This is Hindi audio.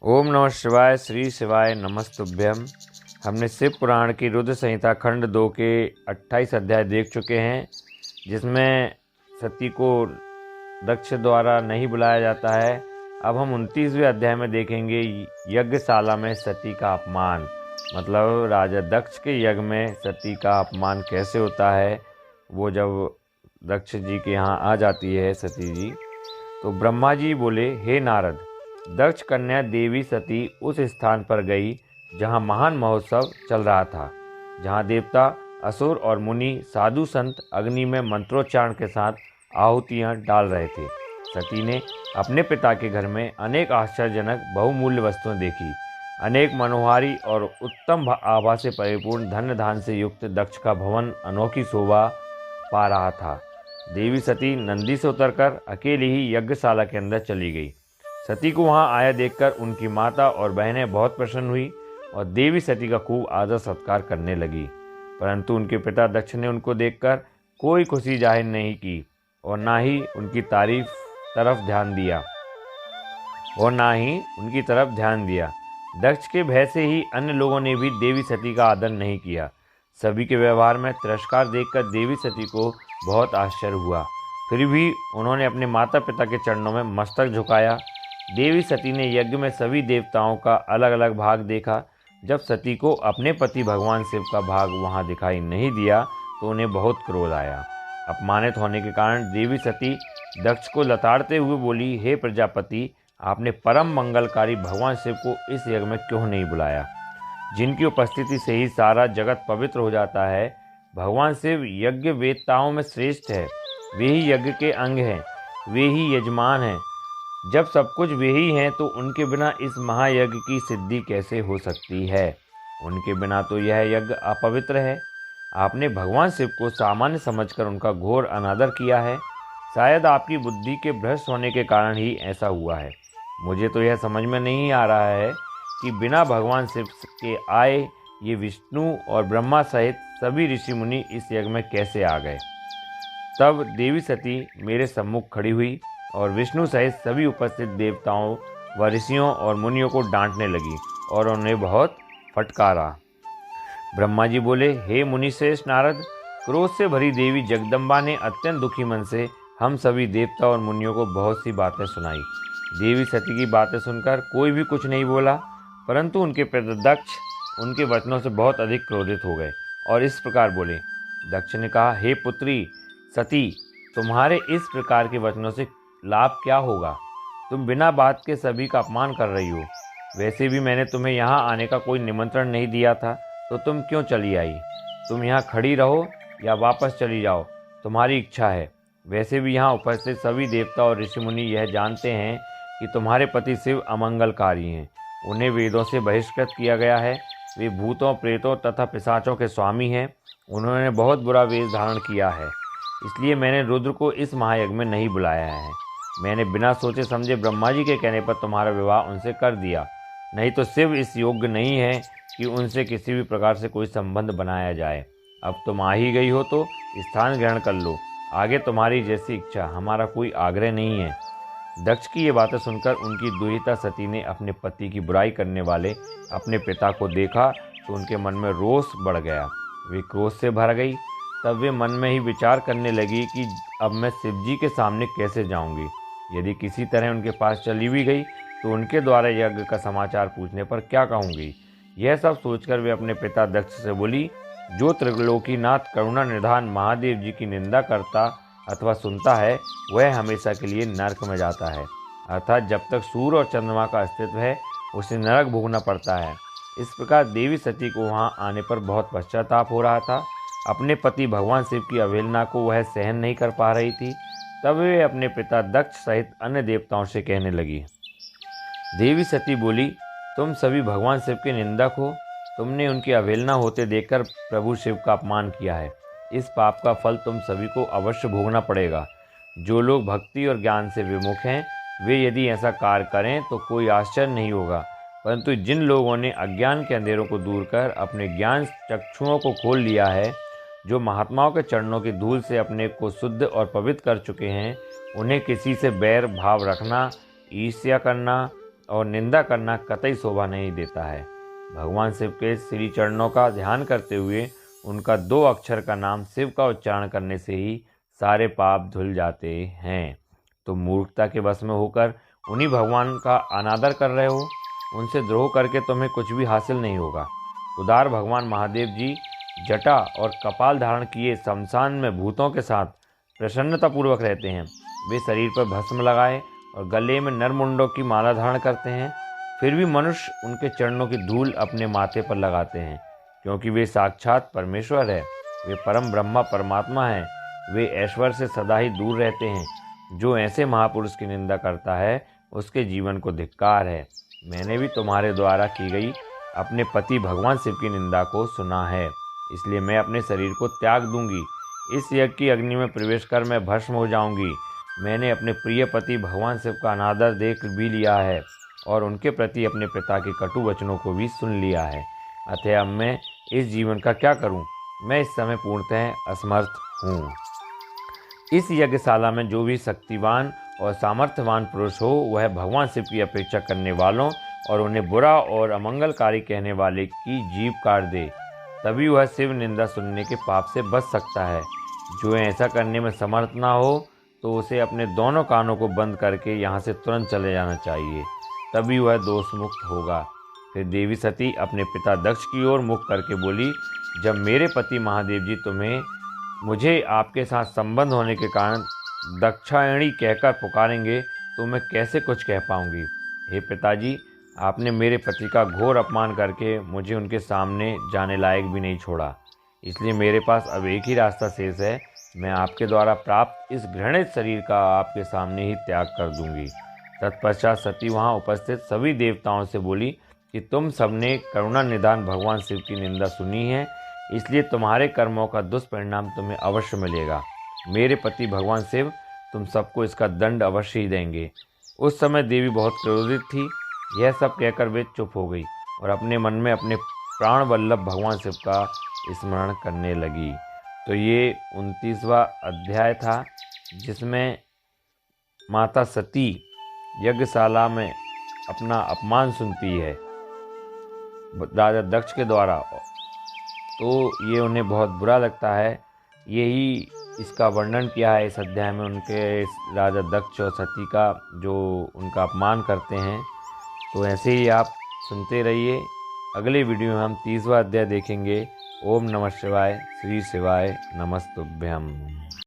ओम नमः शिवाय। श्री शिवाय नमस्तुभ्यम। हमने शिव पुराण की रुद्र संहिता खंड 2 के 28 अध्याय देख चुके हैं, जिसमें सती को दक्ष द्वारा नहीं बुलाया जाता है। अब हम 29वें अध्याय में देखेंगे यज्ञशाला में सती का अपमान, मतलब राजा दक्ष के यज्ञ में सती का अपमान कैसे होता है। वो जब दक्ष जी के यहाँ आ जाती है सती जी, तो ब्रह्मा जी बोले, हे नारद, दक्ष कन्या देवी सती उस स्थान पर गई जहाँ महान महोत्सव चल रहा था, जहाँ देवता, असुर और मुनि, साधु संत अग्नि में मंत्रोच्चारण के साथ आहुतियाँ डाल रहे थे। सती ने अपने पिता के घर में अनेक आश्चर्यजनक बहुमूल्य वस्तुएं देखी। अनेक मनोहारी और उत्तम आभा से परिपूर्ण धन्य धान से युक्त दक्ष का भवन अनोखी शोभा पा रहा था। देवी सती नंदी से उतरकर अकेली ही यज्ञशाला के अंदर चली गई। सती को वहां आया देखकर उनकी माता और बहनें बहुत प्रसन्न हुई और देवी सती का खूब आदर सत्कार करने लगी। परंतु उनके पिता दक्ष ने उनको देखकर कोई खुशी जाहिर नहीं की और ना ही उनकी तरफ ध्यान दिया। दक्ष के भय से ही अन्य लोगों ने भी देवी सती का आदर नहीं किया। सभी के व्यवहार में तिरस्कार देखकर देवी सती को बहुत आश्चर्य हुआ। फिर भी उन्होंने अपने माता पिता के चरणों में मस्तक झुकाया। देवी सती ने यज्ञ में सभी देवताओं का अलग अलग भाग देखा। जब सती को अपने पति भगवान शिव का भाग वहां दिखाई नहीं दिया तो उन्हें बहुत क्रोध आया। अपमानित होने के कारण देवी सती दक्ष को लताड़ते हुए बोली, हे प्रजापति, आपने परम मंगलकारी भगवान शिव को इस यज्ञ में क्यों नहीं बुलाया, जिनकी उपस्थिति से ही सारा जगत पवित्र हो जाता है। भगवान शिव यज्ञ वेदताओं में श्रेष्ठ है। वे ही यज्ञ के अंग हैं, वे ही यजमान हैं। जब सब कुछ वे ही हैं तो उनके बिना इस महायज्ञ की सिद्धि कैसे हो सकती है। उनके बिना तो यह यज्ञ अपवित्र है। आपने भगवान शिव को सामान्य समझकर उनका घोर अनादर किया है। शायद आपकी बुद्धि के भ्रष्ट होने के कारण ही ऐसा हुआ है। मुझे तो यह समझ में नहीं आ रहा है कि बिना भगवान शिव के आए ये विष्णु और ब्रह्मा सहित सभी ऋषि मुनि इस यज्ञ में कैसे आ गए। तब देवी सती मेरे सम्मुख खड़ी हुई और विष्णु सहित सभी उपस्थित देवताओं व ऋषियों और मुनियों को डांटने लगी और उन्हें बहुत फटकारा। ब्रह्मा जी बोले, हे मुनिश्रेष्ठ नारद, क्रोध से भरी देवी जगदम्बा ने अत्यंत दुखी मन से हम सभी देवता और मुनियों को बहुत सी बातें सुनाई। देवी सती की बातें सुनकर कोई भी कुछ नहीं बोला, परंतु उनके पिता दक्ष उनके वचनों से बहुत अधिक क्रोधित हो गए और इस प्रकार बोले। दक्ष ने कहा, हे पुत्री सती, तुम्हारे इस प्रकार के वचनों से लाभ क्या होगा। तुम बिना बात के सभी का अपमान कर रही हो। वैसे भी मैंने तुम्हें यहाँ आने का कोई निमंत्रण नहीं दिया था, तो तुम क्यों चली आई। तुम यहाँ खड़ी रहो या वापस चली जाओ, तुम्हारी इच्छा है। वैसे भी यहाँ उपस्थित सभी देवता और ऋषि मुनि यह जानते हैं कि तुम्हारे पति शिव अमंगलकारी हैं। उन्हें वेदों से बहिष्कृत किया गया है। वे भूतों, प्रेतों तथा पिशाचों के स्वामी हैं। उन्होंने बहुत बुरा वेश धारण किया है, इसलिए मैंने रुद्र को इस महायज्ञ में नहीं बुलाया है। मैंने बिना सोचे समझे ब्रह्मा जी के कहने पर तुम्हारा विवाह उनसे कर दिया, नहीं तो शिव इस योग्य नहीं है कि उनसे किसी भी प्रकार से कोई संबंध बनाया जाए। अब तुम आ ही गई हो तो स्थान ग्रहण कर लो। आगे तुम्हारी जैसी इच्छा, हमारा कोई आग्रह नहीं है। दक्ष की ये बातें सुनकर उनकी दुहिता सती ने अपने पति की बुराई करने वाले अपने पिता को देखा तो उनके मन में रोष बढ़ गया। वे क्रोध से भर गई। तब वे मन में ही विचार करने लगी कि अब मैं शिव जी के सामने कैसे जाऊंगी। यदि किसी तरह उनके पास चली भी गई तो उनके द्वारा यज्ञ का समाचार पूछने पर क्या कहूँगी। यह सब सोचकर वे अपने पिता दक्ष से बोली, जो त्रिलोकीनाथ करुणा निधान महादेव जी की निंदा करता अथवा सुनता है वह हमेशा के लिए नरक में जाता है। अर्थात जब तक सूर्य और चंद्रमा का अस्तित्व है उसे नरक भोगना पड़ता है। इस प्रकार देवी सती को वहाँ आने पर बहुत पश्चाताप हो रहा था। अपने पति भगवान शिव की अवहेलना को वह सहन नहीं कर पा रही थी। तब वे अपने पिता दक्ष सहित अन्य देवताओं से कहने लगी। देवी सती बोली, तुम सभी भगवान शिव के निंदक हो। तुमने उनकी अवहेलना होते देखकर प्रभु शिव का अपमान किया है। इस पाप का फल तुम सभी को अवश्य भोगना पड़ेगा। जो लोग भक्ति और ज्ञान से विमुख हैं वे यदि ऐसा कार्य करें तो कोई आश्चर्य नहीं होगा, परंतु जिन लोगों ने अज्ञान के अंधेरों को दूर कर अपने ज्ञान चक्षुओं को खोल लिया है, जो महात्माओं के चरणों की धूल से अपने को शुद्ध और पवित्र कर चुके हैं, उन्हें किसी से बैर भाव रखना, ईर्ष्या करना और निंदा करना कतई शोभा नहीं देता है। भगवान शिव के श्री चरणों का ध्यान करते हुए उनका 2 अक्षर का नाम शिव का उच्चारण करने से ही सारे पाप धुल जाते हैं। तुम मूर्खता के वश में होकर उन्हीं भगवान का अनादर कर रहे हो। उनसे द्रोह करके तुम्हें कुछ भी हासिल नहीं होगा। उदार भगवान महादेव जी जटा और कपाल धारण किए शमशान में भूतों के साथ प्रसन्नतापूर्वक रहते हैं। वे शरीर पर भस्म लगाए और गले में नरमुंडों की माला धारण करते हैं। फिर भी मनुष्य उनके चरणों की धूल अपने माथे पर लगाते हैं, क्योंकि वे साक्षात परमेश्वर है। वे परम ब्रह्मा परमात्मा हैं। वे ऐश्वर्य से सदा ही दूर रहते हैं। जो ऐसे महापुरुष की निंदा करता है उसके जीवन को धिक्कार है। मैंने भी तुम्हारे द्वारा की गई अपने पति भगवान शिव की निंदा को सुना है, इसलिए मैं अपने शरीर को त्याग दूंगी। इस यज्ञ की अग्नि में प्रवेश कर मैं भस्म हो जाऊंगी। मैंने अपने प्रिय पति भगवान शिव का अनादर देख भी लिया है और उनके प्रति अपने पिता के कटु वचनों को भी सुन लिया है। अतः अब मैं इस जीवन का क्या करूं? मैं इस समय पूर्णतः असमर्थ हूँ। इस यज्ञशाला में जो भी शक्तिवान और सामर्थ्यवान पुरुष हो, वह भगवान शिव की अपेक्षा करने वालों और उन्हें बुरा और अमंगलकारी कहने वाले की जीभ काट दे, तभी वह शिव निंदा सुनने के पाप से बच सकता है। जो ऐसा करने में समर्थ ना हो तो उसे अपने दोनों कानों को बंद करके यहाँ से तुरंत चले जाना चाहिए, तभी वह दोष मुक्त होगा। फिर देवी सती अपने पिता दक्ष की ओर मुख करके बोली, जब मेरे पति महादेव जी मुझे आपके साथ संबंध होने के कारण दक्षायणी कहकर पुकारेंगे तो मैं कैसे कुछ कह पाऊंगी। हे पिताजी, आपने मेरे पति का घोर अपमान करके मुझे उनके सामने जाने लायक भी नहीं छोड़ा, इसलिए मेरे पास अब एक ही रास्ता शेष है। मैं आपके द्वारा प्राप्त इस घृणित शरीर का आपके सामने ही त्याग कर दूंगी। तत्पश्चात सती वहाँ उपस्थित सभी देवताओं से बोली कि तुम सबने करुणा निदान भगवान शिव की निंदा सुनी है, इसलिए तुम्हारे कर्मों का दुष्परिणाम तुम्हें अवश्य मिलेगा। मेरे पति भगवान शिव तुम सबको इसका दंड अवश्य ही देंगे। उस समय देवी बहुत क्रोधित थी। यह सब कहकर वे चुप हो गई और अपने मन में अपने प्राण वल्लभ भगवान शिव का स्मरण करने लगी। तो ये 29वां अध्याय था, जिसमें माता सती यज्ञशाला में अपना अपमान सुनती है राजा दक्ष के द्वारा। तो ये उन्हें बहुत बुरा लगता है। यही इसका वर्णन किया है इस अध्याय में, उनके राजा दक्ष और सती का जो उनका अपमान करते हैं। तो ऐसे ही आप सुनते रहिए। अगले वीडियो में हम 30वां अध्याय देखेंगे। ओम नमः शिवाय। श्री शिवाय नमस्तुभ्यम।